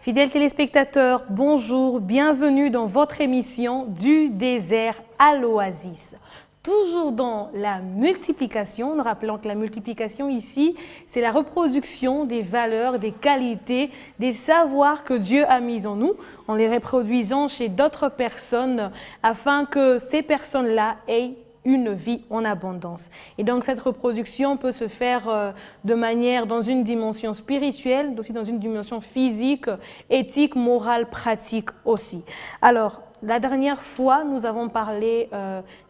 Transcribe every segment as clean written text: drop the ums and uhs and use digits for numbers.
Fidèles téléspectateurs, bonjour, bienvenue dans votre émission Du désert à l'oasis. Toujours dans la multiplication, nous rappelons que la multiplication ici, c'est la reproduction des valeurs, des qualités, des savoirs que Dieu a mis en nous, en les reproduisant chez d'autres personnes afin que ces personnes-là aient une vie en abondance. Et donc cette reproduction peut se faire de manière dans une dimension spirituelle, aussi dans une dimension physique, éthique, morale, pratique aussi. Alors, la dernière fois, nous avons parlé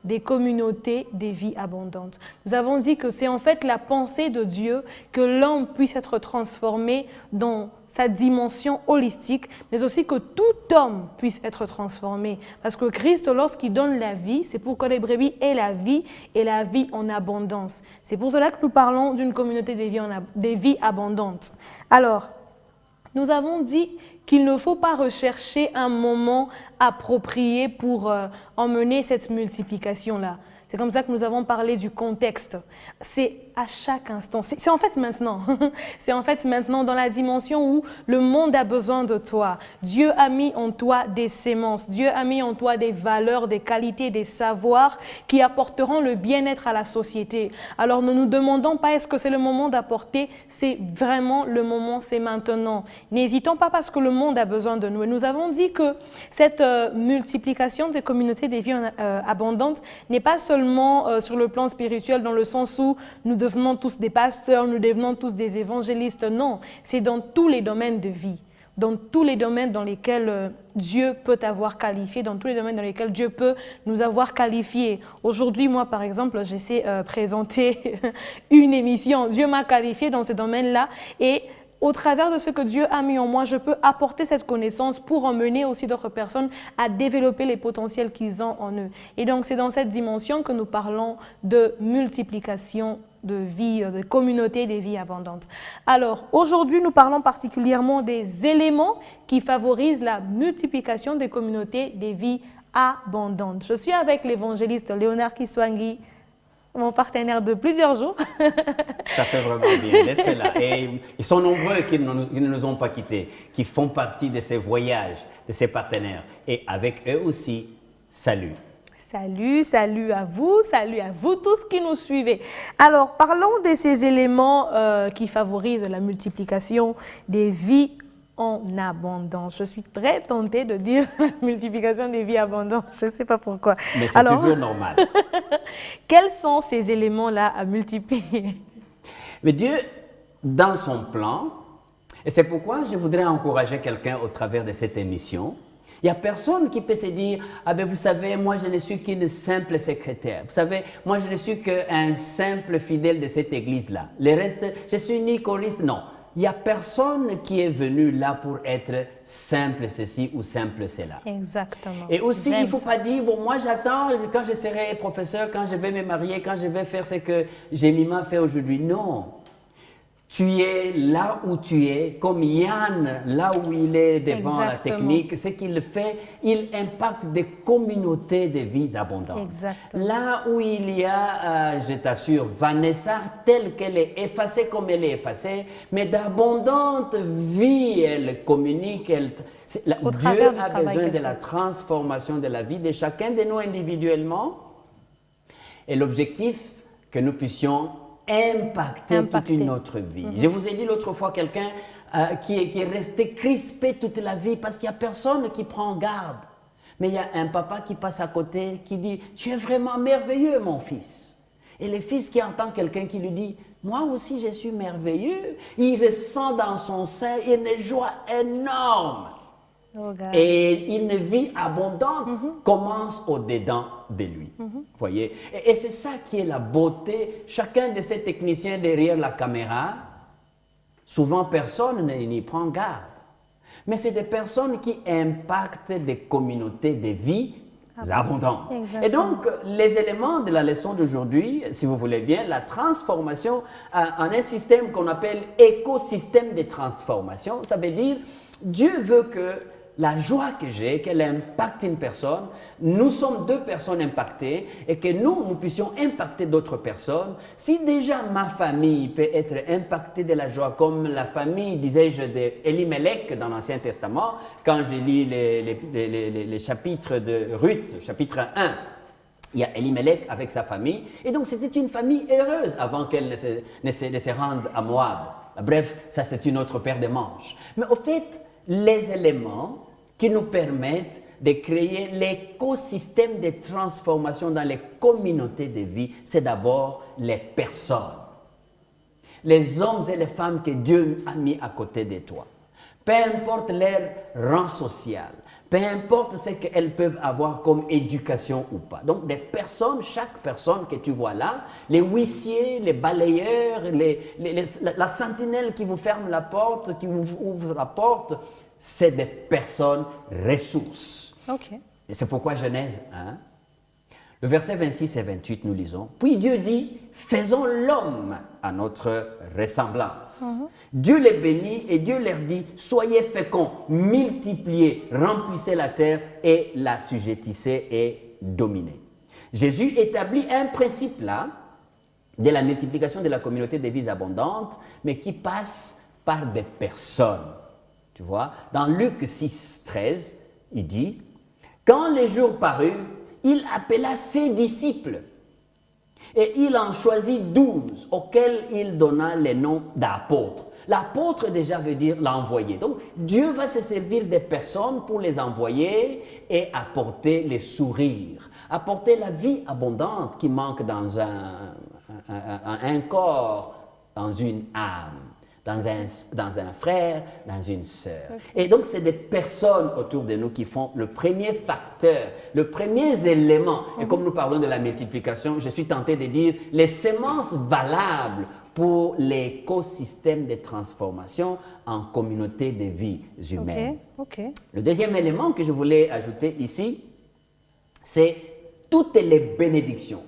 des communautés des vies abondantes. Nous avons dit que c'est en fait la pensée de Dieu que l'homme puisse être transformé dans sa dimension holistique, mais aussi que tout homme puisse être transformé. Parce que Christ, lorsqu'il donne la vie, c'est pour que les brebis aient la vie et la vie en abondance. C'est pour cela que nous parlons d'une communauté des vies abondantes. Alors, nous avons dit qu'il ne faut pas rechercher un moment approprié pour emmener cette multiplication-là. C'est comme ça que nous avons parlé du contexte. C'est à chaque instant. C'est en fait maintenant. C'est en fait maintenant dans la dimension où le monde a besoin de toi. Dieu a mis en toi des sémences. Dieu a mis en toi des valeurs, des qualités, des savoirs qui apporteront le bien-être à la société. Alors ne nous demandons pas est-ce que c'est le moment d'apporter. C'est vraiment le moment, c'est maintenant. N'hésitons pas parce que le monde a besoin de nous. Et nous avons dit que cette multiplication des communautés des vies abondantes n'est pas seulement sur le plan spirituel dans le sens où nous devenons tous des pasteurs, nous devenons tous des évangélistes. Non, c'est dans tous les domaines de vie, dans tous les domaines dans lesquels Dieu peut t'avoir qualifié, dans tous les domaines dans lesquels Dieu peut nous avoir qualifiés. Aujourd'hui, moi, par exemple, j'essaie de présenter une émission. Dieu m'a qualifié dans ce domaine-là et au travers de ce que Dieu a mis en moi, je peux apporter cette connaissance pour emmener aussi d'autres personnes à développer les potentiels qu'ils ont en eux. Et donc, c'est dans cette dimension que nous parlons de multiplication de vie, de communauté des vies abondantes. Alors, aujourd'hui, nous parlons particulièrement des éléments qui favorisent la multiplication des communautés des vies abondantes. Je suis avec l'évangéliste Léonard Kiswangi, mon partenaire de plusieurs jours. Ça fait vraiment bien d'être là. Et ils sont nombreux qui ne nous ont pas quittés, qui font partie de ces voyages, de ces partenaires. Et avec eux aussi, salut. Salut à vous tous qui nous suivez. Alors, parlons de ces éléments qui favorisent la multiplication des vies en abondance. Je suis très tentée de dire multiplication des vies abondantes. Je ne sais pas pourquoi. Mais c'est toujours normal. Quels sont ces éléments-là à multiplier? Mais Dieu, dans son plan, et c'est pourquoi je voudrais encourager quelqu'un au travers de cette émission, il n'y a personne qui peut se dire « Ah ben vous savez, moi je ne suis qu'une simple secrétaire. Vous savez, moi je ne suis qu'un simple fidèle de cette église-là. Le reste, je suis ni choriste. » Non. Il n'y a personne qui est venu là pour être simple ceci ou simple cela. Exactement. Et aussi, il ne faut pas dire, bon, moi j'attends quand je serai professeur, quand je vais me marier, quand je vais faire ce que Jemima fait aujourd'hui. Non. Tu es là où tu es, comme Yann, là où il est devant la technique, ce qu'il fait, il impacte des communautés de vies abondantes. Exactement. Là où il y a, je t'assure, Vanessa, telle qu'elle est effacée comme elle est effacée, mais d'abondantes vies, elle communique, Dieu a besoin de la transformation de la vie de chacun de nous individuellement. Et l'objectif, que nous puissions impacter toute une autre vie. Je vous ai dit l'autre fois quelqu'un qui est resté crispé toute la vie parce qu'il n'y a personne qui prend garde. Mais il y a un papa qui passe à côté qui dit « Tu es vraiment merveilleux, mon fils ». Et le fils qui entend quelqu'un qui lui dit « Moi aussi, je suis merveilleux », il ressent dans son sein une joie énorme. Et une vie abondante commence au-dedans de lui. Voyez? Et c'est ça qui est la beauté. Chacun de ces techniciens derrière la caméra, souvent personne n'y prend garde. Mais c'est des personnes qui impactent des communautés de vie abondantes. Et donc, les éléments de la leçon d'aujourd'hui, si vous voulez bien, la transformation en un système qu'on appelle écosystème de transformation, ça veut dire Dieu veut que la joie que j'ai, qu'elle impacte une personne, nous sommes deux personnes impactées et que nous puissions impacter d'autres personnes. Si déjà ma famille peut être impactée de la joie, comme la famille, disais-je, d'Elimelech dans l'Ancien Testament, quand je lis les chapitres de Ruth, chapitre 1, il y a Elimelech avec sa famille, et donc c'était une famille heureuse avant qu'elle ne se rende à Moab. Bref, ça c'est une autre paire de manches. Mais au fait, les éléments qui nous permettent de créer l'écosystème de transformation dans les communautés de vie, c'est d'abord les personnes. Les hommes et les femmes que Dieu a mis à côté de toi. Peu importe leur rang social, peu importe ce qu'elles peuvent avoir comme éducation ou pas. Donc des personnes, chaque personne que tu vois là, les huissiers, les balayeurs, la sentinelle qui vous ferme la porte, qui vous ouvre la porte, c'est des personnes ressources. Okay. Et c'est pourquoi Genèse 1, le verset 26 et 28, nous lisons. Puis Dieu dit, faisons l'homme à notre ressemblance. Dieu les bénit et Dieu leur dit, soyez féconds, multipliez, remplissez la terre et la sujettissez et dominez. Jésus établit un principe là, de la multiplication de la communauté des vies abondantes, mais qui passe par des personnes. Tu vois, dans Luc 6, 13, il dit, quand les jours parurent, il appela ses disciples et il en choisit 12 auxquels il donna les noms d'apôtres. L'apôtre déjà veut dire l'envoyé. Donc Dieu va se servir des personnes pour les envoyer et apporter les sourires, apporter la vie abondante qui manque dans un corps, dans une âme. Dans un frère, dans une sœur. Okay. Et donc, c'est des personnes autour de nous qui font le premier facteur, le premier élément. Et comme nous parlons de la multiplication, je suis tenté de dire les semences valables pour l'écosystème de transformation en communauté de vies humaines. Okay. Le deuxième élément que je voulais ajouter ici, c'est toutes les bénédictions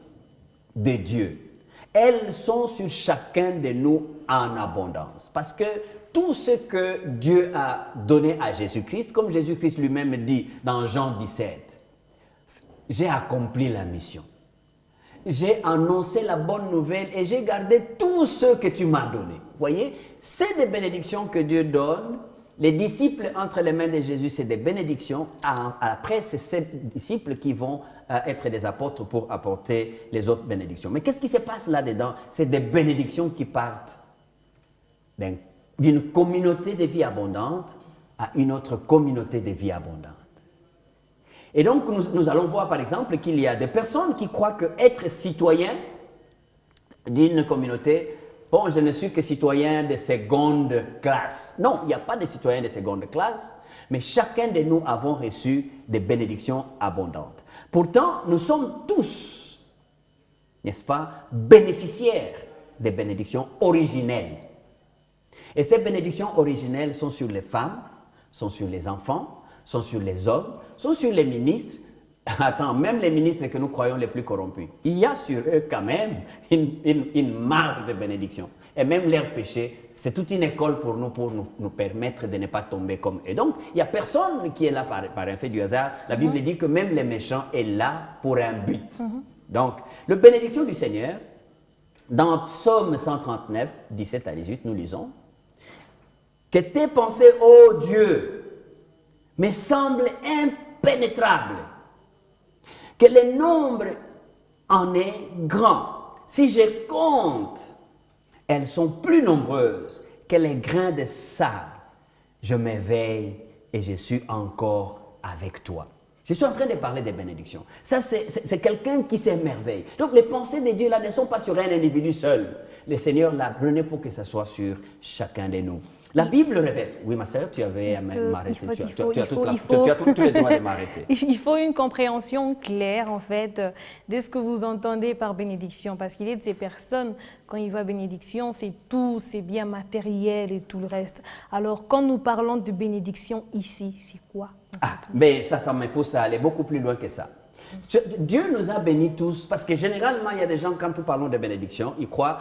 de Dieu. Elles sont sur chacun de nous en abondance. Parce que tout ce que Dieu a donné à Jésus-Christ, comme Jésus-Christ lui-même dit dans Jean 17, j'ai accompli la mission. J'ai annoncé la bonne nouvelle et j'ai gardé tout ce que tu m'as donné. Vous voyez, c'est des bénédictions que Dieu donne. Les disciples entre les mains de Jésus, c'est des bénédictions. Après, c'est ces disciples qui vont être des apôtres pour apporter les autres bénédictions. Mais qu'est-ce qui se passe là-dedans? C'est des bénédictions qui partent d'une communauté de vie abondante à une autre communauté de vie abondante. Et donc, nous allons voir par exemple qu'il y a des personnes qui croient qu'être citoyen d'une communauté, bon, je ne suis que citoyen de seconde classe. Non, il n'y a pas de citoyen de seconde classe, mais chacun de nous avons reçu des bénédictions abondantes. Pourtant, nous sommes tous, n'est-ce pas, bénéficiaires des bénédictions originelles. Et ces bénédictions originelles sont sur les femmes, sont sur les enfants, sont sur les hommes, sont sur les ministres. Attends, même les ministres que nous croyons les plus corrompus, il y a sur eux quand même une marge de bénédiction. Et même leurs péchés, c'est toute une école pour nous permettre de ne pas tomber comme eux. Et donc, il n'y a personne qui est là par un fait du hasard. La Bible dit que même les méchants sont là pour un but. Donc, la bénédiction du Seigneur, dans Psaume 139, 17 à 18, nous lisons, « Que tes pensées, ô Dieu, me semblent impénétrables, que le nombre en est grand. Si je compte, elles sont plus nombreuses que les grains de sable. Je m'éveille et je suis encore avec toi. » Je suis en train de parler des bénédictions. Ça, c'est quelqu'un qui s'émerveille. Donc, les pensées de Dieu là ne sont pas sur un individu seul. Le Seigneur l'a donné pour que ça soit sur chacun de nous. La Bible répète, oui ma sœur, tu avais à m'arrêter, tu as tous les droits de m'arrêter. Il faut une compréhension claire en fait de ce que vous entendez par bénédiction, parce qu'il est de ces personnes, quand il voit bénédiction, c'est tout, c'est bien matériel et tout le reste. Alors quand nous parlons de bénédiction ici, c'est quoi? Mais ça me pousse à aller beaucoup plus loin que ça. Dieu nous a bénis tous, parce que généralement il y a des gens, quand nous parlons de bénédiction, ils croient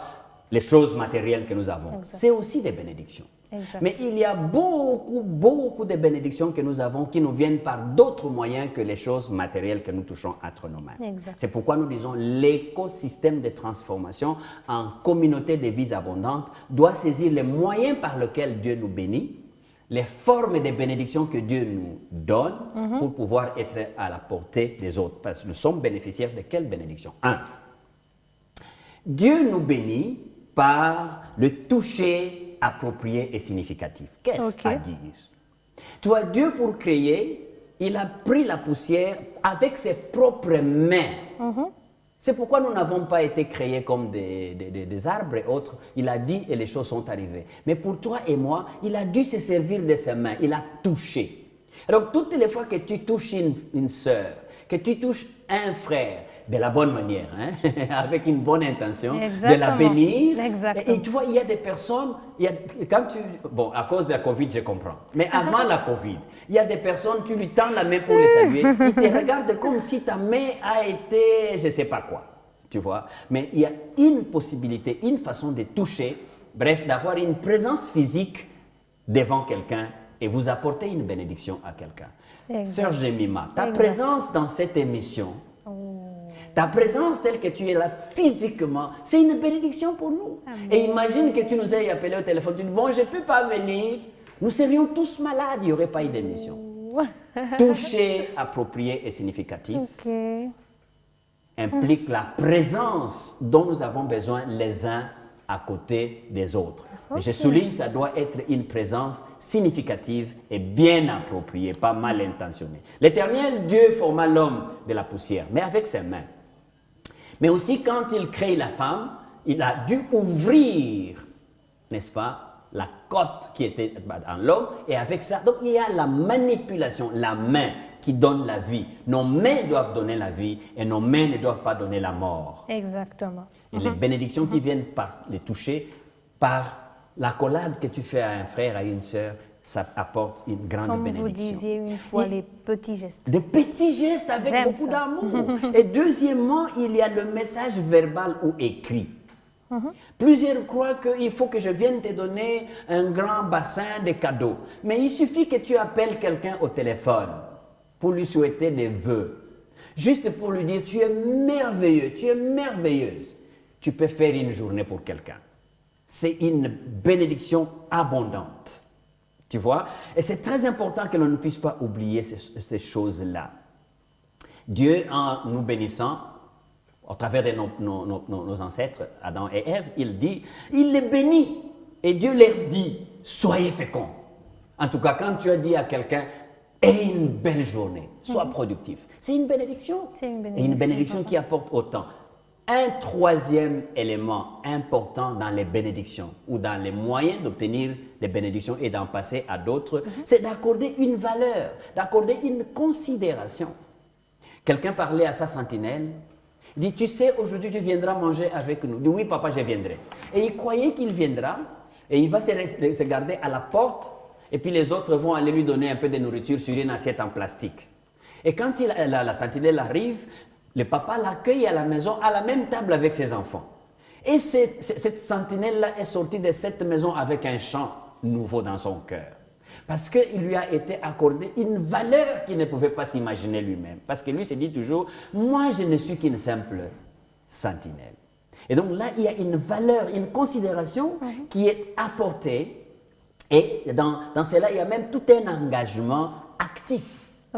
les choses matérielles que nous avons. C'est aussi des bénédictions. Exact. Mais il y a beaucoup de bénédictions que nous avons qui nous viennent par d'autres moyens que les choses matérielles que nous touchons entre nos mains. Exact. C'est pourquoi nous disons l'écosystème de transformation en communauté de vies abondantes doit saisir les moyens par lesquels Dieu nous bénit, les formes de bénédictions que Dieu nous donne pour pouvoir être à la portée des autres. Parce que nous sommes bénéficiaires de quelle bénédiction? 1. Dieu nous bénit par le toucher approprié et significatif. Qu'est-ce à dire? Tu vois, Dieu pour créer, il a pris la poussière avec ses propres mains. C'est pourquoi nous n'avons pas été créés comme des arbres et autres. Il a dit et les choses sont arrivées. Mais pour toi et moi, il a dû se servir de ses mains. Il a touché. Alors, toutes les fois que tu touches une sœur, que tu touches un frère, de la bonne manière, hein, avec une bonne intention, de la bénir. Et tu vois, il y a des personnes, bon, à cause de la Covid, je comprends, mais avant la Covid, il y a des personnes, tu lui tends la main pour les saluer, il te regarde comme si ta main a été, je ne sais pas quoi, tu vois. Mais il y a une possibilité, une façon de toucher, bref, d'avoir une présence physique devant quelqu'un et vous apporter une bénédiction à quelqu'un. Sœur Jemima, ta présence dans cette émission, ta présence telle que tu es là physiquement, c'est une bénédiction pour nous. Amen. Et imagine que tu nous aies appelé au téléphone, tu dis, bon, je ne peux pas venir, nous serions tous malades, il n'y aurait pas eu d'émission. Toucher approprié et significatif implique la présence dont nous avons besoin les uns à côté des autres. Mais je souligne, ça doit être une présence significative et bien appropriée, pas mal intentionnée. L'Éternel Dieu forma l'homme de la poussière, mais avec ses mains. Mais aussi, quand il crée la femme, il a dû ouvrir, n'est-ce pas, la côte qui était dans l'homme, et avec ça, donc il y a la manipulation, la main qui donne la vie. Nos mains doivent donner la vie, et nos mains ne doivent pas donner la mort. Exactement. Et les bénédictions qui viennent par les toucher, par l'accolade que tu fais à un frère, à une sœur, ça apporte une grande bénédiction. Comme vous disiez une fois, les petits gestes. Des petits gestes avec beaucoup d'amour. Et deuxièmement, il y a le message verbal ou écrit. Plusieurs croient qu'il faut que je vienne te donner un grand bassin de cadeaux. Mais il suffit que tu appelles quelqu'un au téléphone pour lui souhaiter des vœux. Juste pour lui dire, tu es merveilleux, tu es merveilleuse. Tu peux faire une journée pour quelqu'un. C'est une bénédiction abondante. Tu vois? Et c'est très important que l'on ne puisse pas oublier ces choses-là. Dieu, en nous bénissant, au travers de nos ancêtres, Adam et Ève, il dit, il les bénit. Et Dieu leur dit, soyez féconds. En tout cas, quand tu as dit à quelqu'un, aie une belle journée, sois productif. C'est une bénédiction. C'est une bénédiction. Et une bénédiction qui apporte autant. Un troisième élément important dans les bénédictions ou dans les moyens d'obtenir des bénédictions et d'en passer à d'autres, c'est d'accorder une valeur, d'accorder une considération. Quelqu'un parlait à sa sentinelle, il dit, tu sais, aujourd'hui tu viendras manger avec nous. Il dit, oui papa, je viendrai. Et il croyait qu'il viendra et il va se garder à la porte et puis les autres vont aller lui donner un peu de nourriture sur une assiette en plastique. Et quand la sentinelle arrive, le papa l'accueille à la maison, à la même table avec ses enfants. Et cette sentinelle-là est sortie de cette maison avec un chant nouveau dans son cœur. Parce qu'il lui a été accordé une valeur qu'il ne pouvait pas s'imaginer lui-même. Parce que lui se dit toujours, moi je ne suis qu'une simple sentinelle. Et donc là, il y a une valeur, une considération qui est apportée. Et dans cela, il y a même tout un engagement actif.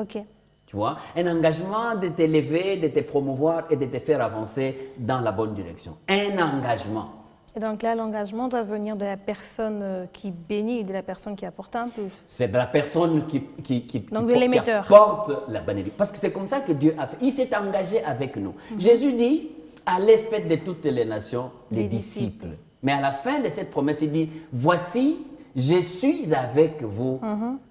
Ok. Tu vois, un engagement de t'élever, de te promouvoir et de te faire avancer dans la bonne direction. Un engagement. Et donc là, l'engagement doit venir de la personne qui bénit et de la personne qui apporte un peu. C'est de la personne qui apporte la bénédiction. Parce que c'est comme ça que Dieu a fait. Il s'est engagé avec nous. Jésus dit, allez faites de toutes les nations des disciples. Mais à la fin de cette promesse, il dit, voici, je suis avec vous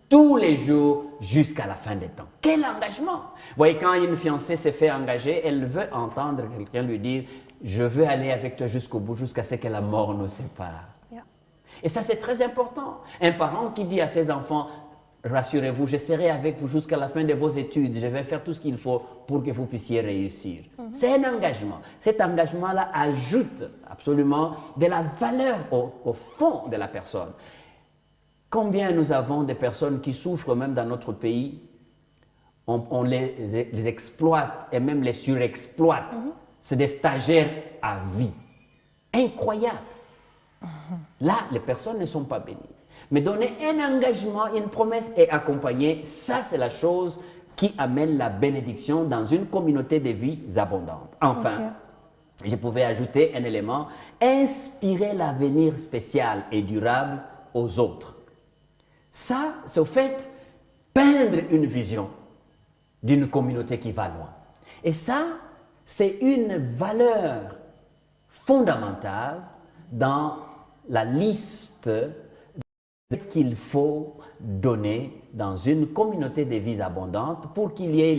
tous les jours jusqu'à la fin des temps. Quel engagement! Vous voyez, quand une fiancée s'est fait engager, elle veut entendre quelqu'un lui dire, je veux aller avec toi jusqu'au bout, jusqu'à ce que la mort nous sépare. Yeah. Et ça, c'est très important. Un parent qui dit à ses enfants, rassurez-vous, je serai avec vous jusqu'à la fin de vos études, je vais faire tout ce qu'il faut pour que vous puissiez réussir. C'est un engagement. Cet engagement-là ajoute absolument de la valeur au fond de la personne. Combien nous avons de personnes qui souffrent même dans notre pays, on les exploite et même les surexploite. C'est des stagiaires à vie. Incroyable. Là, les personnes ne sont pas bénies. Mais donner un engagement, une promesse et accompagner, ça c'est la chose qui amène la bénédiction dans une communauté de vies abondantes. Enfin, je pouvais ajouter un élément, inspirer l'avenir spécial et durable aux autres. Ça, c'est au fait peindre une vision d'une communauté qui va loin. Et ça, c'est une valeur fondamentale dans la liste qu'il faut donner dans une communauté de vies abondantes pour qu'il y ait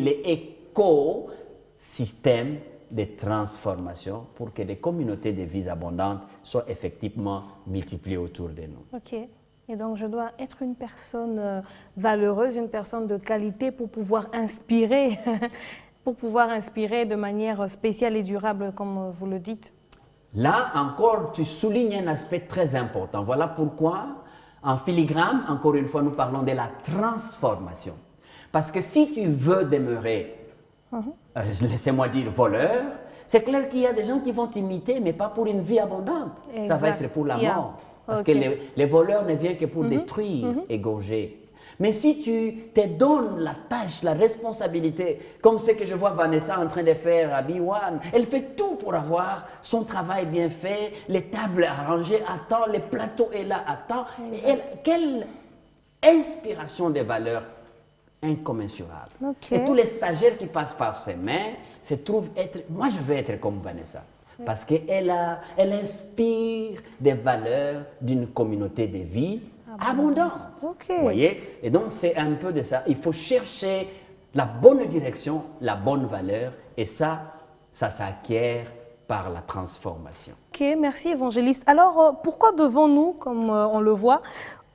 l'écosystème de transformation pour que les communautés de vies abondantes soient effectivement multipliées autour de nous. Ok. Et donc, je dois être une personne valeureuse, une personne de qualité pour pouvoir inspirer, de manière spéciale et durable, comme vous le dites. Là encore, tu soulignes un aspect très important. Voilà pourquoi, en filigrane, encore une fois, nous parlons de la transformation. Parce que si tu veux demeurer, laissez-moi dire, voleur, c'est clair qu'il y a des gens qui vont t'imiter, mais pas pour une vie abondante. Exact. Ça va être pour la mort. Parce que les voleurs ne viennent que pour détruire, égorger. Mais si tu te donnes la tâche, la responsabilité, comme ce que je vois Vanessa en train de faire à B1, elle fait tout pour avoir son travail bien fait, les tables arrangées à temps, les plateaux est là à temps. Et quelle inspiration de valeurs incommensurables. Et tous les stagiaires qui passent par ses mains se trouvent être... Moi, je veux être comme Vanessa. Parce qu'elle inspire des valeurs d'une communauté de vie abondante. Vous voyez? Et donc, c'est un peu de ça. Il faut chercher la bonne direction, la bonne valeur. Et ça s'acquiert par la transformation. Ok, merci évangéliste. Alors, pourquoi devons-nous, comme on le voit,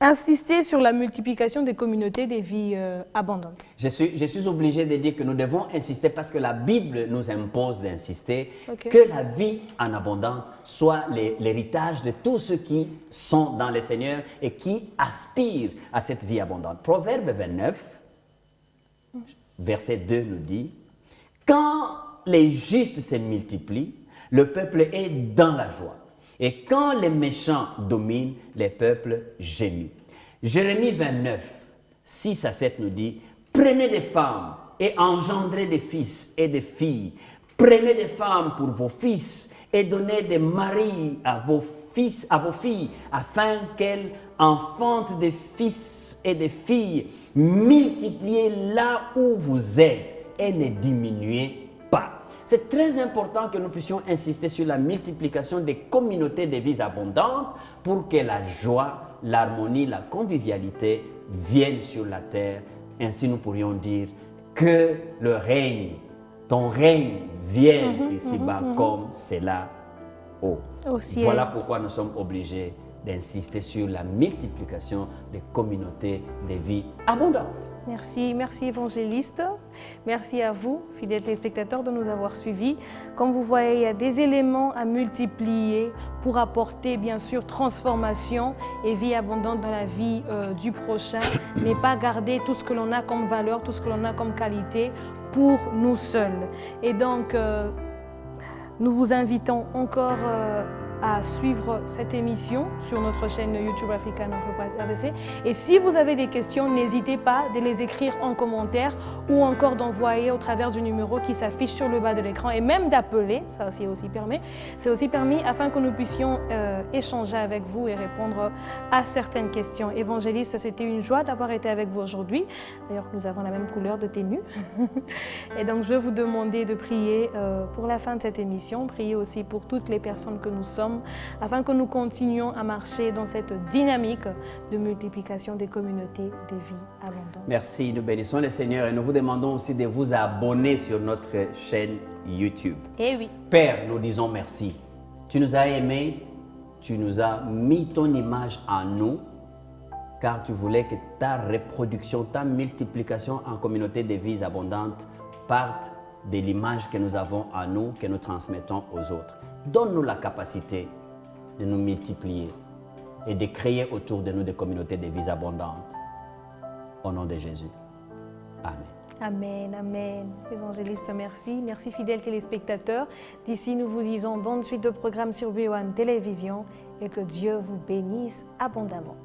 insister sur la multiplication des communautés des vies abondantes? Je suis obligé de dire que nous devons insister parce que la Bible nous impose d'insister que la vie en abondance soit l'héritage de tous ceux qui sont dans le Seigneur et qui aspirent à cette vie abondante. Proverbe 29, verset 2 nous dit « Quand les justes se multiplient, le peuple est dans la joie. Et quand les méchants dominent, les peuples gémissent. » Jérémie 29, 6 à 7 nous dit « Prenez des femmes et engendrez des fils et des filles. Prenez des femmes pour vos fils et donnez des maris à vos fils, à vos filles, afin qu'elles enfantent des fils et des filles. Multipliez là où vous êtes et ne diminuez pas. » C'est très important que nous puissions insister sur la multiplication des communautés de vies abondantes pour que la joie, l'harmonie, la convivialité viennent sur la terre. Ainsi, nous pourrions dire que le règne, ton règne vienne ici-bas comme c'est là-haut. Voilà pourquoi nous sommes obligés d'insister sur la multiplication des communautés de vie abondantes. Merci, merci évangéliste. Merci à vous, fidèles téléspectateurs, de nous avoir suivis. Comme vous voyez, il y a des éléments à multiplier pour apporter, bien sûr, transformation et vie abondante dans la vie du prochain, mais pas garder tout ce que l'on a comme valeur, tout ce que l'on a comme qualité pour nous seuls. Et donc, nous vous invitons encore à suivre cette émission sur notre chaîne YouTube African Enterprise RDC. Et si vous avez des questions, n'hésitez pas de les écrire en commentaire ou encore d'envoyer au travers du numéro qui s'affiche sur le bas de l'écran et même d'appeler, ça c'est aussi permis afin que nous puissions échanger avec vous et répondre à certaines questions. Évangéliste, c'était une joie d'avoir été avec vous aujourd'hui. D'ailleurs, nous avons la même couleur de tenue. Et donc, je vais vous demander de prier pour la fin de cette émission, prier aussi pour toutes les personnes que nous sommes, afin que nous continuions à marcher dans cette dynamique de multiplication des communautés de vie abondantes. Merci, nous bénissons le Seigneur et nous vous demandons aussi de vous abonner sur notre chaîne YouTube. Eh oui. Père, nous disons merci. Tu nous as aimés, tu nous as mis ton image en nous, car tu voulais que ta reproduction, ta multiplication en communauté de vies abondantes parte de l'image que nous avons en nous, que nous transmettons aux autres. Donne-nous la capacité de nous multiplier et de créer autour de nous des communautés de vies abondantes. Au nom de Jésus. Amen. Amen, amen. Évangéliste, merci. Merci, fidèles téléspectateurs. D'ici, nous vous disons bonne suite de programmes sur BOAN Télévision et que Dieu vous bénisse abondamment.